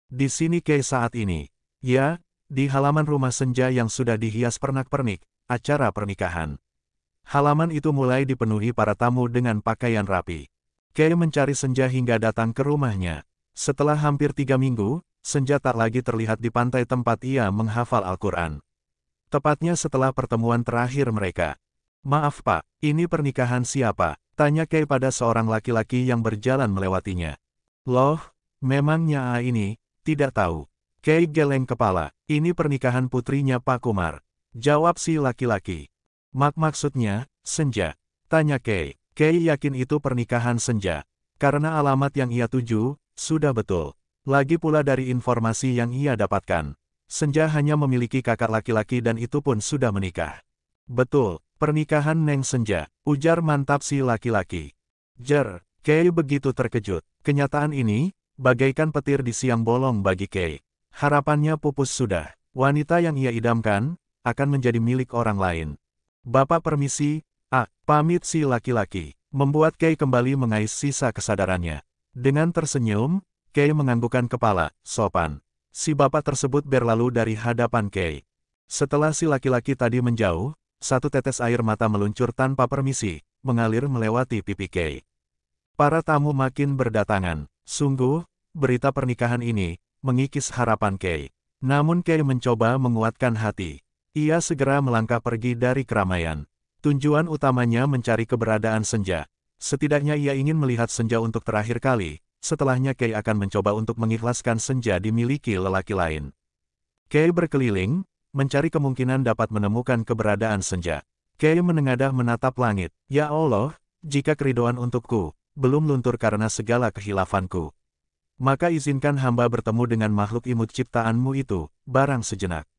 Di sini Kei saat ini. Ya, di halaman rumah senja yang sudah dihias pernak-pernik, acara pernikahan. Halaman itu mulai dipenuhi para tamu dengan pakaian rapi. Kei mencari Senja hingga datang ke rumahnya. Setelah hampir 3 minggu, Senja tak lagi terlihat di pantai tempat ia menghafal Al-Quran. Tepatnya setelah pertemuan terakhir mereka. Maaf Pak, ini pernikahan siapa? Tanya Kei pada seorang laki-laki yang berjalan melewatinya. Loh, memangnya ini, tidak tahu. Kei geleng kepala, ini pernikahan putrinya Pak Kumar. Jawab si laki-laki. Maksudnya, Senja? Tanya Kei. Kei yakin itu pernikahan Senja. Karena alamat yang ia tuju, sudah betul. Lagi pula dari informasi yang ia dapatkan. Senja hanya memiliki kakak laki-laki dan itu pun sudah menikah. Betul, pernikahan Neng Senja, ujar mantap si laki-laki. Kei begitu terkejut. Kenyataan ini, bagaikan petir di siang bolong bagi Kei. Harapannya pupus sudah. Wanita yang ia idamkan, akan menjadi milik orang lain. Bapak permisi, pamit si laki-laki. Membuat Kei kembali mengais sisa kesadarannya. Dengan tersenyum, Kei menganggukkan kepala, sopan. Si bapak tersebut berlalu dari hadapan Kei. Setelah si laki-laki tadi menjauh, satu tetes air mata meluncur tanpa permisi, mengalir melewati pipi Kei. Para tamu makin berdatangan. Sungguh, berita pernikahan ini, mengikis harapan Kei. Namun Kei mencoba menguatkan hati. Ia segera melangkah pergi dari keramaian. Tujuan utamanya mencari keberadaan Senja. Setidaknya ia ingin melihat Senja untuk terakhir kali, setelahnya Kei akan mencoba untuk mengikhlaskan Senja dimiliki lelaki lain. Kei berkeliling, mencari kemungkinan dapat menemukan keberadaan Senja. Kei menengadah menatap langit. Ya Allah, jika keridoan untukku, belum luntur karena segala kehilafanku. Maka izinkan hamba bertemu dengan makhluk imut ciptaanmu itu, barang sejenak.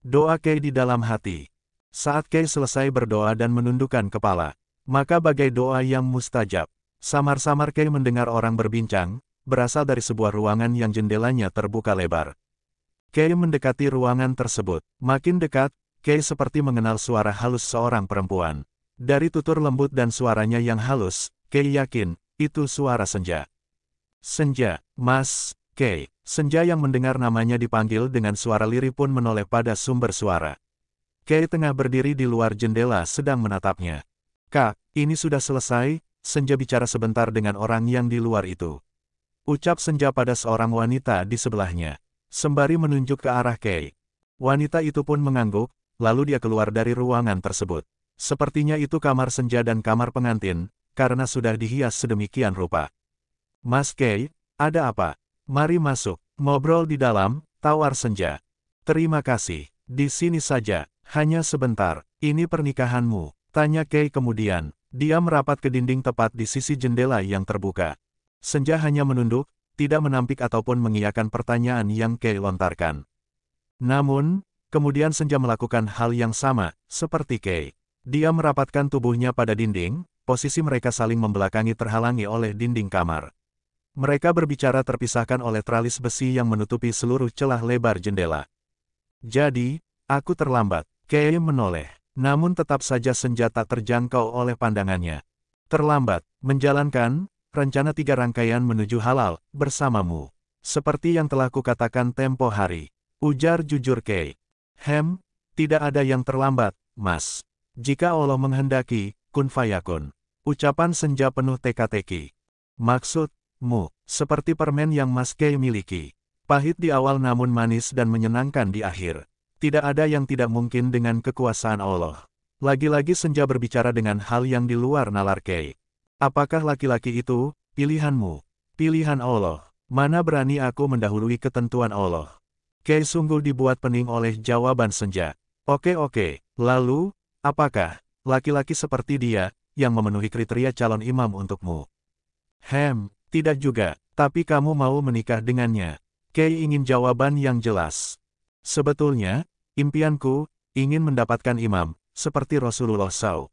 Doa Kei di dalam hati. Saat Kei selesai berdoa dan menundukkan kepala, maka bagai doa yang mustajab. Samar-samar Kei mendengar orang berbincang, berasal dari sebuah ruangan yang jendelanya terbuka lebar. Kei mendekati ruangan tersebut. Makin dekat, Kei seperti mengenal suara halus seorang perempuan. Dari tutur lembut dan suaranya yang halus, Kei yakin, itu suara Senja. Senja, Mas, Kei. Senja yang mendengar namanya dipanggil dengan suara lirih pun menoleh pada sumber suara. Kei tengah berdiri di luar jendela sedang menatapnya. Kak, ini sudah selesai, Senja bicara sebentar dengan orang yang di luar itu. Ucap Senja pada seorang wanita di sebelahnya. Sembari menunjuk ke arah Kei. Wanita itu pun mengangguk, lalu dia keluar dari ruangan tersebut. Sepertinya itu kamar Senja dan kamar pengantin, karena sudah dihias sedemikian rupa. Mas Kei, ada apa? Mari masuk, ngobrol di dalam, tawar Senja. Terima kasih, di sini saja. Hanya sebentar, ini pernikahanmu, tanya Kei kemudian. Dia merapat ke dinding tepat di sisi jendela yang terbuka. Senja hanya menunduk, tidak menampik ataupun mengiyakan pertanyaan yang Kei lontarkan. Namun, kemudian Senja melakukan hal yang sama, seperti Kei. Dia merapatkan tubuhnya pada dinding, posisi mereka saling membelakangi terhalangi oleh dinding kamar. Mereka berbicara terpisahkan oleh tralis besi yang menutupi seluruh celah lebar jendela. Jadi, aku terlambat. Kei menoleh, namun tetap saja Senja tak terjangkau oleh pandangannya. Terlambat, menjalankan rencana 3 rangkaian menuju halal bersamamu. Seperti yang telah kukatakan tempo hari, ujar jujur Kei. Tidak ada yang terlambat, Mas. Jika Allah menghendaki, kun fayakun. Ucapan Senja penuh teka-teki. Maksudmu, seperti permen yang Mas Kei miliki. Pahit di awal namun manis dan menyenangkan di akhir. Tidak ada yang tidak mungkin dengan kekuasaan Allah. Lagi-lagi Senja berbicara dengan hal yang di luar nalar Kei. Apakah laki-laki itu, pilihanmu? Pilihan Allah. Mana berani aku mendahului ketentuan Allah? Kei sungguh dibuat pening oleh jawaban Senja. Oke, lalu, apakah laki-laki seperti dia, yang memenuhi kriteria calon imam untukmu? Tidak juga, tapi kamu mau menikah dengannya. Kei ingin jawaban yang jelas. Sebetulnya, impianku, ingin mendapatkan imam, seperti Rasulullah SAW.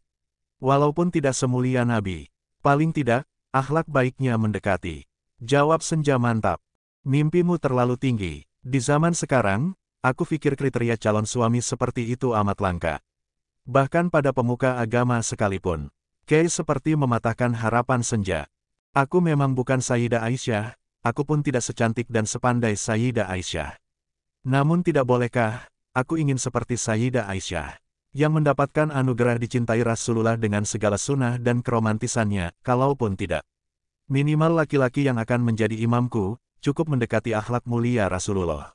Walaupun tidak semulia Nabi, paling tidak, akhlak baiknya mendekati. Jawab Senja mantap. Mimpimu terlalu tinggi. Di zaman sekarang, aku pikir kriteria calon suami seperti itu amat langka. Bahkan pada pemuka agama sekalipun. Kei seperti mematahkan harapan Senja. Aku memang bukan Sayyidah Aisyah, aku pun tidak secantik dan sepandai Sayyidah Aisyah. Namun tidak bolehkah, aku ingin seperti Sayyidah Aisyah, yang mendapatkan anugerah dicintai Rasulullah dengan segala sunnah dan keromantisannya, kalaupun tidak. Minimal laki-laki yang akan menjadi imamku, cukup mendekati akhlak mulia Rasulullah.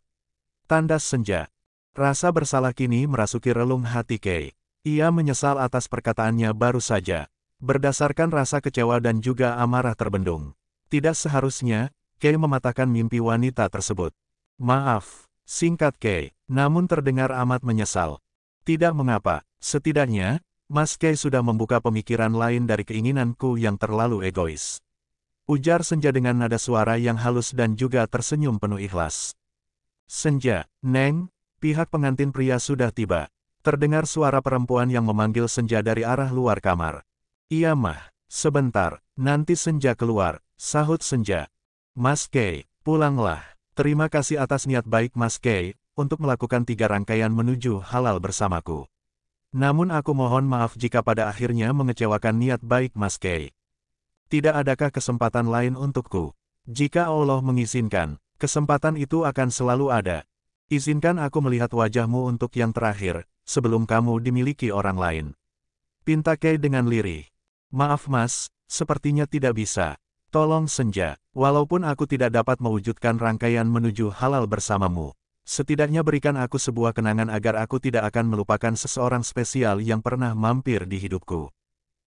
Tandas senja. Rasa bersalah kini merasuki relung hati Kay. Ia menyesal atas perkataannya baru saja. Berdasarkan rasa kecewa dan juga amarah terbendung. Tidak seharusnya, Kay mematahkan mimpi wanita tersebut. Maaf, singkat Kay, namun terdengar amat menyesal. Tidak mengapa, setidaknya, Mas Kay sudah membuka pemikiran lain dari keinginanku yang terlalu egois. Ujar Senja dengan nada suara yang halus dan juga tersenyum penuh ikhlas. Senja, Neng, pihak pengantin pria sudah tiba. Terdengar suara perempuan yang memanggil Senja dari arah luar kamar. Iya mah, sebentar, nanti Senja keluar, sahut Senja. Mas Kay, pulanglah. Terima kasih atas niat baik Mas Kay, untuk melakukan 3 rangkaian menuju halal bersamaku. Namun aku mohon maaf jika pada akhirnya mengecewakan niat baik Mas Kay. Tidak adakah kesempatan lain untukku? Jika Allah mengizinkan, kesempatan itu akan selalu ada. Izinkan aku melihat wajahmu untuk yang terakhir, sebelum kamu dimiliki orang lain. Pinta Kay dengan lirih. Maaf Mas, sepertinya tidak bisa. Tolong Senja, walaupun aku tidak dapat mewujudkan rangkaian menuju halal bersamamu, setidaknya berikan aku sebuah kenangan agar aku tidak akan melupakan seseorang spesial yang pernah mampir di hidupku.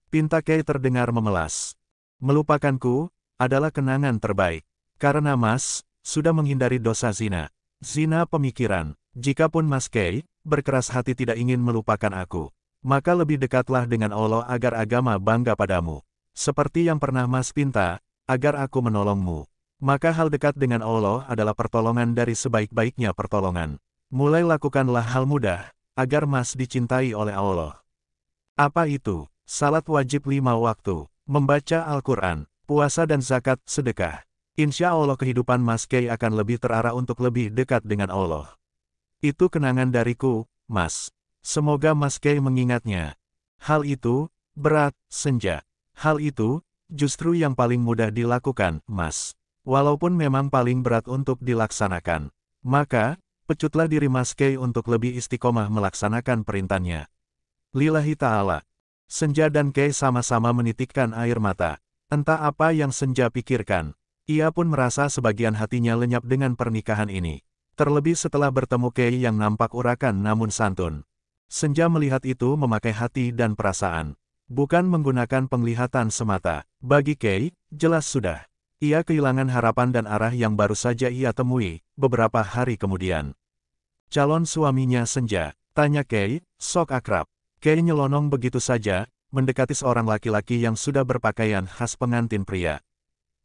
Pinta Kay terdengar memelas. Melupakanku, adalah kenangan terbaik. Karena Mas, sudah menghindari dosa zina. Zina pemikiran, jikapun Mas Kay, berkeras hati tidak ingin melupakan aku, maka lebih dekatlah dengan Allah agar agama bangga padamu. Seperti yang pernah Mas pinta, agar aku menolongmu. Maka hal dekat dengan Allah adalah pertolongan dari sebaik-baiknya pertolongan. Mulai lakukanlah hal mudah, agar Mas dicintai oleh Allah. Apa itu? Salat wajib 5 waktu. Membaca Al-Quran, puasa dan zakat, sedekah. Insya Allah kehidupan Mas Kay akan lebih terarah untuk lebih dekat dengan Allah. Itu kenangan dariku, Mas. Semoga Mas Kay mengingatnya. Hal itu, berat, Senja. Hal itu, justru yang paling mudah dilakukan, Mas. Walaupun memang paling berat untuk dilaksanakan. Maka, pecutlah diri Mas Kay untuk lebih istiqomah melaksanakan perintahnya. Lillahi ta'ala. Senja dan Kay sama-sama menitikkan air mata. Entah apa yang Senja pikirkan. Ia pun merasa sebagian hatinya lenyap dengan pernikahan ini. Terlebih setelah bertemu Kay yang nampak urakan namun santun. Senja melihat itu memakai hati dan perasaan. Bukan menggunakan penglihatan semata. Bagi Kay, jelas sudah. Ia kehilangan harapan dan arah yang baru saja ia temui, beberapa hari kemudian. Calon suaminya Senja, tanya Kay, sok akrab. Kay nyelonong begitu saja, mendekati seorang laki-laki yang sudah berpakaian khas pengantin pria.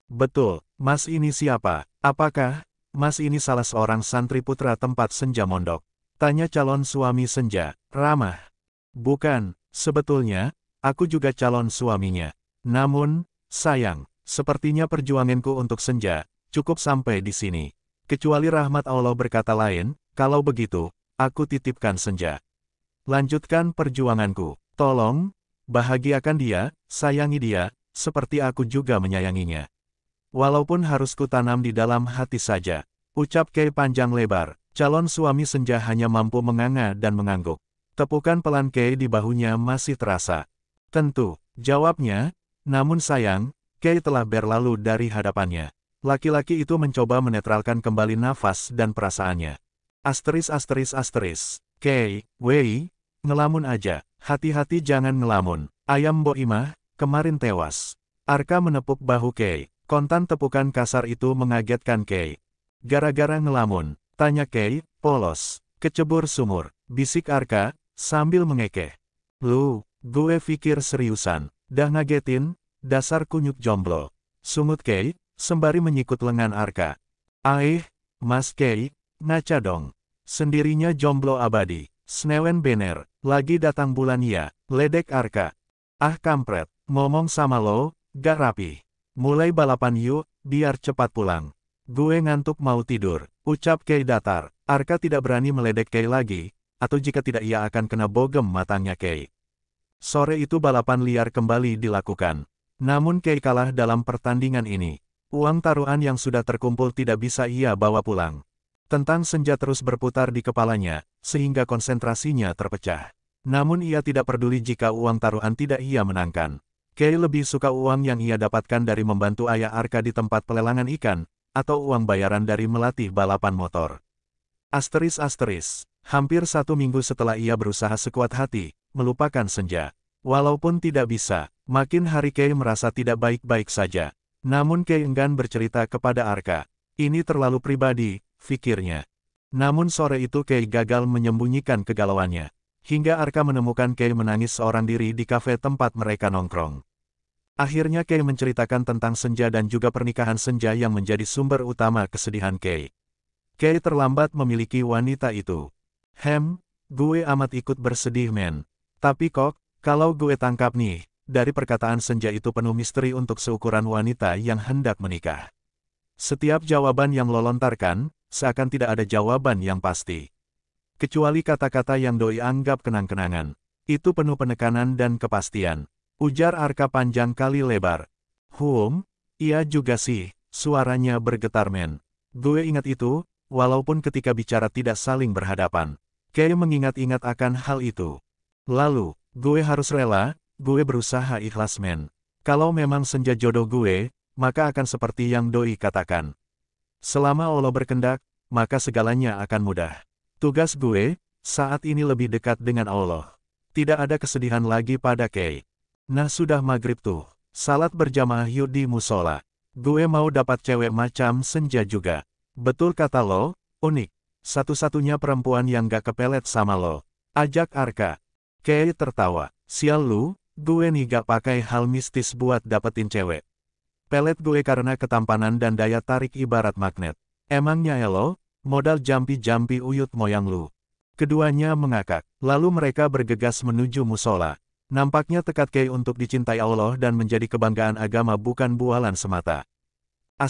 Betul, Mas ini siapa? Apakah, Mas ini salah seorang santri putra tempat Senja mondok? Tanya calon suami Senja, ramah. Bukan, sebetulnya, aku juga calon suaminya. Namun, sayang, sepertinya perjuanganku untuk Senja, cukup sampai di sini. Kecuali rahmat Allah berkata lain, kalau begitu, aku titipkan Senja. Lanjutkan perjuanganku. Tolong, bahagiakan dia, sayangi dia, seperti aku juga menyayanginya. Walaupun harus kutanam di dalam hati saja. Ucap Kay panjang lebar. Calon suami Senja hanya mampu menganga dan mengangguk. Tepukan pelan Kay di bahunya masih terasa. Tentu, jawabnya, namun sayang, Kay telah berlalu dari hadapannya. Laki-laki itu mencoba menetralkan kembali nafas dan perasaannya. Asteris. Kay, wei, ngelamun aja, hati-hati jangan ngelamun. Ayam Mbok Imah, kemarin tewas. Arka menepuk bahu Kay. Kontan tepukan kasar itu mengagetkan Kay. Gara-gara ngelamun, tanya Kay, polos, kecebur sumur, bisik Arka, sambil mengekeh. Lu, gue pikir seriusan, dah ngagetin, dasar kunyuk jomblo. Sungut Kay, sembari menyikut lengan Arka. Mas Kay, ngaca dong. Sendirinya jomblo abadi. Snewen bener, lagi datang bulan ya, ledek Arka. Ah kampret, ngomong sama lo, gak rapi. Mulai balapan yuk, biar cepat pulang. Gue ngantuk mau tidur, ucap Kay datar. Arka tidak berani meledek Kay lagi, atau jika tidak ia akan kena bogem matangnya Kay. Sore itu balapan liar kembali dilakukan. Namun Kay kalah dalam pertandingan ini. Uang taruhan yang sudah terkumpul tidak bisa ia bawa pulang. Tentang senja terus berputar di kepalanya, sehingga konsentrasinya terpecah. Namun ia tidak peduli jika uang taruhan tidak ia menangkan. Kay lebih suka uang yang ia dapatkan dari membantu ayah Arka di tempat pelelangan ikan, atau uang bayaran dari melatih balapan motor. Hampir 1 minggu setelah ia berusaha sekuat hati, melupakan senja. Walaupun tidak bisa, makin hari Kay merasa tidak baik-baik saja. Namun Kay enggan bercerita kepada Arka. Ini terlalu pribadi, pikirnya. Namun sore itu Kay gagal menyembunyikan kegalauannya. Hingga Arka menemukan Kay menangis seorang diri di kafe tempat mereka nongkrong. Akhirnya Kay menceritakan tentang senja dan juga pernikahan senja yang menjadi sumber utama kesedihan Kay. Kay terlambat memiliki wanita itu. Gue amat ikut bersedih men. Tapi kok, kalau gue tangkap nih, dari perkataan senja itu penuh misteri untuk seukuran wanita yang hendak menikah. Setiap jawaban yang lo lontarkan, seakan tidak ada jawaban yang pasti. Kecuali kata-kata yang doi anggap kenang-kenangan. Itu penuh penekanan dan kepastian. Ujar Arka panjang kali lebar. Iya juga sih, suaranya bergetar men. Gue ingat itu, walaupun ketika bicara tidak saling berhadapan. Kay mengingat-ingat akan hal itu. Lalu, gue harus rela, gue berusaha ikhlas men. Kalau memang senja jodoh gue, maka akan seperti yang doi katakan. Selama Allah berkehendak, maka segalanya akan mudah. Tugas gue, saat ini lebih dekat dengan Allah. Tidak ada kesedihan lagi pada Kay. Nah sudah maghrib tuh, salat berjamaah yuk di musola. Gue mau dapat cewek macam senja juga. Betul kata lo, unik. Satu-satunya perempuan yang gak kepelet sama lo. Ajak Arka. Kay tertawa. Sial lu, gue nih gak pakai hal mistis buat dapetin cewek. Pelet gue karena ketampanan dan daya tarik ibarat magnet. Emangnya lo, modal jampi-jampi uyut moyang lu. Keduanya mengakak. Lalu mereka bergegas menuju musola. Nampaknya tekad Kay untuk dicintai Allah dan menjadi kebanggaan agama bukan bualan semata. 4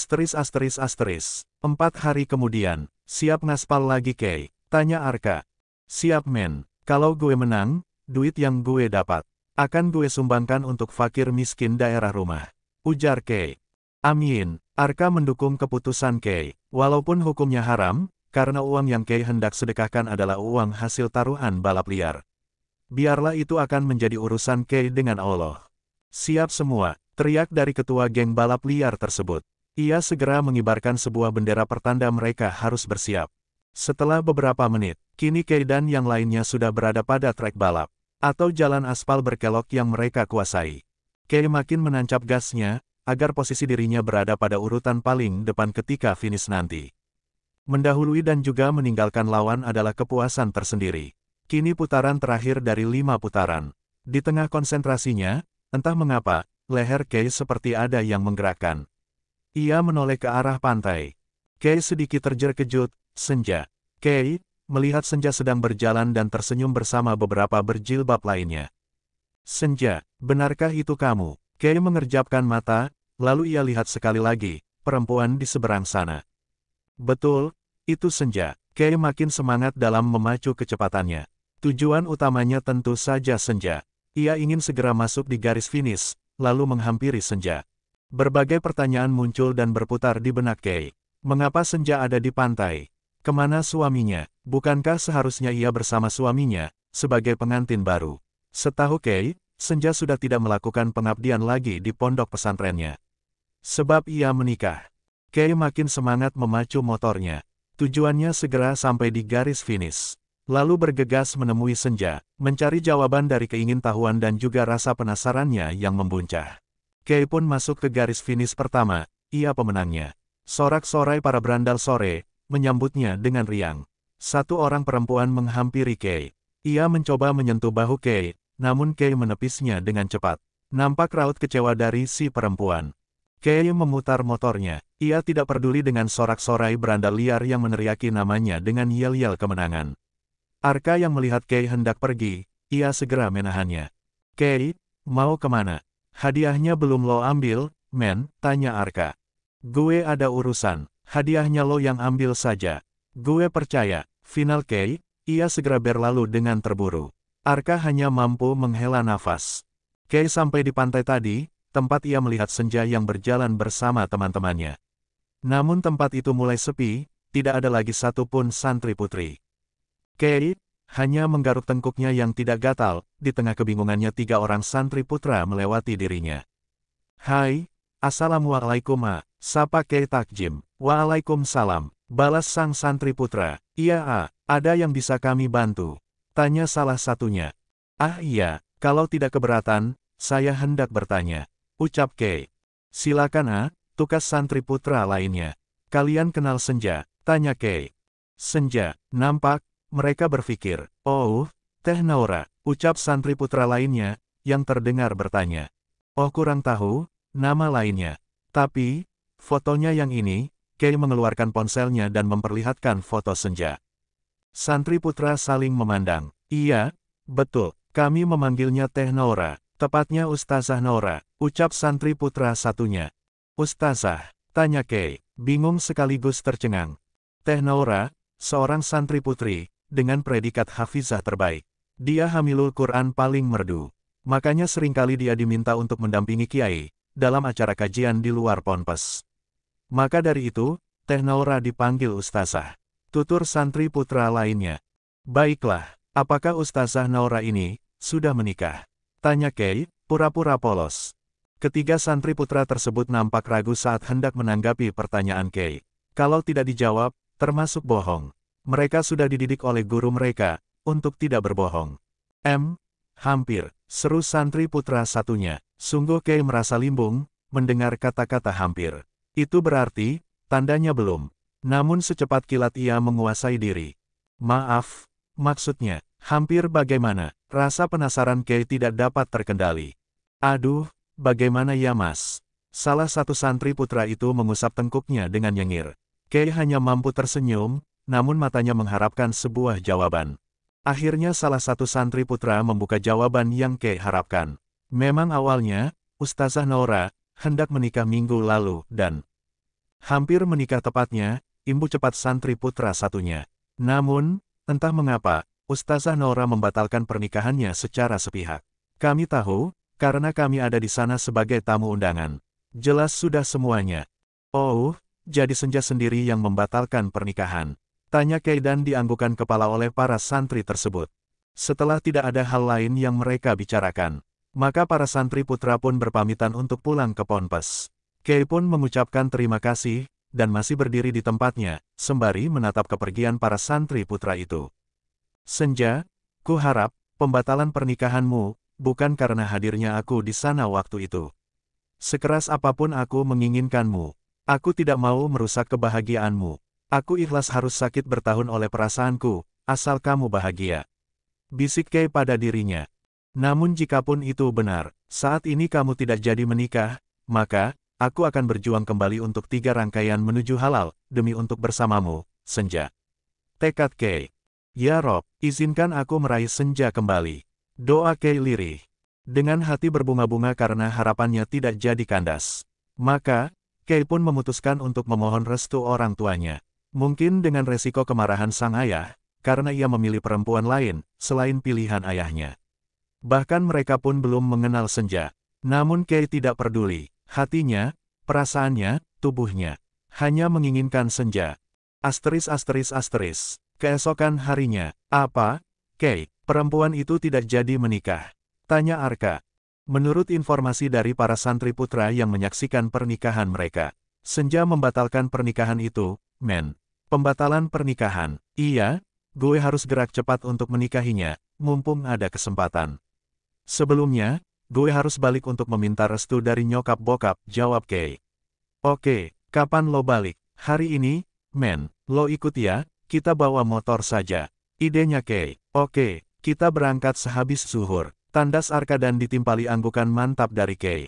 hari kemudian, siap ngaspal lagi Kay? Tanya Arka. Siap men, kalau gue menang, duit yang gue dapat, akan gue sumbangkan untuk fakir miskin daerah rumah. Ujar Kay. Amin, Arka mendukung keputusan Kay, walaupun hukumnya haram, karena uang yang Kay hendak sedekahkan adalah uang hasil taruhan balap liar. Biarlah itu akan menjadi urusan Kay dengan Allah. Siap semua, teriak dari ketua geng balap liar tersebut. Ia segera mengibarkan sebuah bendera pertanda mereka harus bersiap. Setelah beberapa menit, kini Kay dan yang lainnya sudah berada pada trek balap, atau jalan aspal berkelok yang mereka kuasai. Kay makin menancap gasnya, agar posisi dirinya berada pada urutan paling depan ketika finish nanti. Mendahului dan juga meninggalkan lawan adalah kepuasan tersendiri. Kini putaran terakhir dari 5 putaran. Di tengah konsentrasinya, entah mengapa, leher Kay seperti ada yang menggerakkan. Ia menoleh ke arah pantai. Kay sedikit terkejut. Senja. Kay, melihat Senja sedang berjalan dan tersenyum bersama beberapa berjilbab lainnya. Senja, benarkah itu kamu? Kay mengerjapkan mata, lalu ia lihat sekali lagi, perempuan di seberang sana. Betul, itu Senja. Kay makin semangat dalam memacu kecepatannya. Tujuan utamanya tentu saja Senja. Ia ingin segera masuk di garis finish, lalu menghampiri Senja. Berbagai pertanyaan muncul dan berputar di benak Kay. Mengapa Senja ada di pantai? Kemana suaminya? Bukankah seharusnya ia bersama suaminya, sebagai pengantin baru? Setahu Kay, Senja sudah tidak melakukan pengabdian lagi di pondok pesantrennya. Sebab ia menikah. Kay makin semangat memacu motornya. Tujuannya segera sampai di garis finish. Lalu bergegas menemui Senja, mencari jawaban dari keingintahuan dan juga rasa penasarannya yang membuncah. Kay pun masuk ke garis finish pertama, ia pemenangnya. Sorak-sorai para berandal sore, menyambutnya dengan riang. Satu orang perempuan menghampiri Kay. Ia mencoba menyentuh bahu Kay, namun Kay menepisnya dengan cepat. Nampak raut kecewa dari si perempuan. Kay memutar motornya. Ia tidak peduli dengan sorak-sorai berandal liar yang meneriaki namanya dengan yel-yel kemenangan. Arka yang melihat Kay hendak pergi, ia segera menahannya. Kay, mau kemana? Hadiahnya belum lo ambil, men, tanya Arka. Gue ada urusan, hadiahnya lo yang ambil saja. Gue percaya, final Kay, ia segera berlalu dengan terburu. Arka hanya mampu menghela nafas. Kay sampai di pantai tadi, tempat ia melihat Senja yang berjalan bersama teman-temannya. Namun tempat itu mulai sepi, tidak ada lagi satupun santri putri. Kei hanya menggaruk tengkuknya yang tidak gatal, di tengah kebingungannya 3 orang santri putra melewati dirinya. "Hai, assalamualaikum sapa Kei Takjim. Waalaikumsalam, balas sang santri putra. Iya ada yang bisa kami bantu?" Tanya salah satunya. "Ah iya, kalau tidak keberatan, saya hendak bertanya," ucap Kei. "Silakan tukas santri putra lainnya. Kalian kenal Senja?" tanya Kei. "Senja, nampak." Mereka berpikir, "Oh, Teh Naura," ucap santri putra lainnya, yang terdengar bertanya. "Oh kurang tahu, nama lainnya. Tapi, fotonya yang ini." Kei mengeluarkan ponselnya dan memperlihatkan foto Senja. Santri putra saling memandang. "Iya, betul, kami memanggilnya Teh Naura, tepatnya Ustazah Naura," ucap santri putra satunya. "Ustazah?" tanya Kei, bingung sekaligus tercengang. Teh Naura, seorang santri putri, dengan predikat hafizah terbaik. Dia hamilul Quran paling merdu. Makanya seringkali dia diminta untuk mendampingi kiai, dalam acara kajian di luar ponpes. Maka dari itu, Teh Naura dipanggil Ustazah. Tutur santri putra lainnya. "Baiklah, apakah Ustazah Naura ini sudah menikah?" tanya Kei, pura-pura polos. Ketiga santri putra tersebut nampak ragu saat hendak menanggapi pertanyaan Kei. Kalau tidak dijawab, termasuk bohong. Mereka sudah dididik oleh guru mereka untuk tidak berbohong. Hampir," seru santri putra satunya. Sungguh Kei merasa limbung mendengar kata-kata hampir. Itu berarti, tandanya belum. Namun secepat kilat ia menguasai diri. "Maaf, maksudnya, hampir bagaimana?" Rasa penasaran Kei tidak dapat terkendali. "Aduh, bagaimana ya mas?" Salah satu santri putra itu mengusap tengkuknya dengan nyengir. Kei hanya mampu tersenyum, namun matanya mengharapkan sebuah jawaban. Akhirnya salah satu santri putra membuka jawaban yang Kei harapkan. Memang awalnya, Ustazah Naura hendak menikah minggu lalu dan hampir menikah tepatnya, imbu cepat santri putra satunya. Namun, entah mengapa, Ustazah Naura membatalkan pernikahannya secara sepihak. "Kami tahu, karena kami ada di sana sebagai tamu undangan. Jelas sudah semuanya." "Oh, jadi Senja sendiri yang membatalkan pernikahan?" tanya Kei dan dianggukkan kepala oleh para santri tersebut. Setelah tidak ada hal lain yang mereka bicarakan, maka para santri putra pun berpamitan untuk pulang ke ponpes. Kei pun mengucapkan terima kasih, dan masih berdiri di tempatnya, sembari menatap kepergian para santri putra itu. "Senja, ku harap, pembatalan pernikahanmu, bukan karena hadirnya aku di sana waktu itu. Sekeras apapun aku menginginkanmu, aku tidak mau merusak kebahagiaanmu. Aku ikhlas harus sakit bertahun oleh perasaanku, asal kamu bahagia," bisik Kei pada dirinya. "Namun jikapun itu benar, saat ini kamu tidak jadi menikah, maka, aku akan berjuang kembali untuk 3 rangkaian menuju halal, demi untuk bersamamu, Senja." Tekad Kei. "Ya Rob, izinkan aku meraih Senja kembali." Doa Kei lirih. Dengan hati berbunga-bunga karena harapannya tidak jadi kandas. Maka, Kei pun memutuskan untuk memohon restu orang tuanya. Mungkin dengan resiko kemarahan sang ayah, karena ia memilih perempuan lain, selain pilihan ayahnya. Bahkan mereka pun belum mengenal Senja. Namun Kei tidak peduli, hatinya, perasaannya, tubuhnya, hanya menginginkan Senja. Keesokan harinya, "Apa, Kei, perempuan itu tidak jadi menikah?" tanya Arka. Menurut informasi dari para santri putra yang menyaksikan pernikahan mereka, Senja membatalkan pernikahan itu, men. Pembatalan pernikahan. "Iya, gue harus gerak cepat untuk menikahinya, mumpung ada kesempatan. Sebelumnya, gue harus balik untuk meminta restu dari nyokap bokap," jawab Kei. "Oke, kapan lo balik?" "Hari ini, men. Lo ikut ya, kita bawa motor saja," idenya Kei. "Oke, kita berangkat sehabis zuhur," tandas Arka dan ditimpali anggukan mantap dari Kei.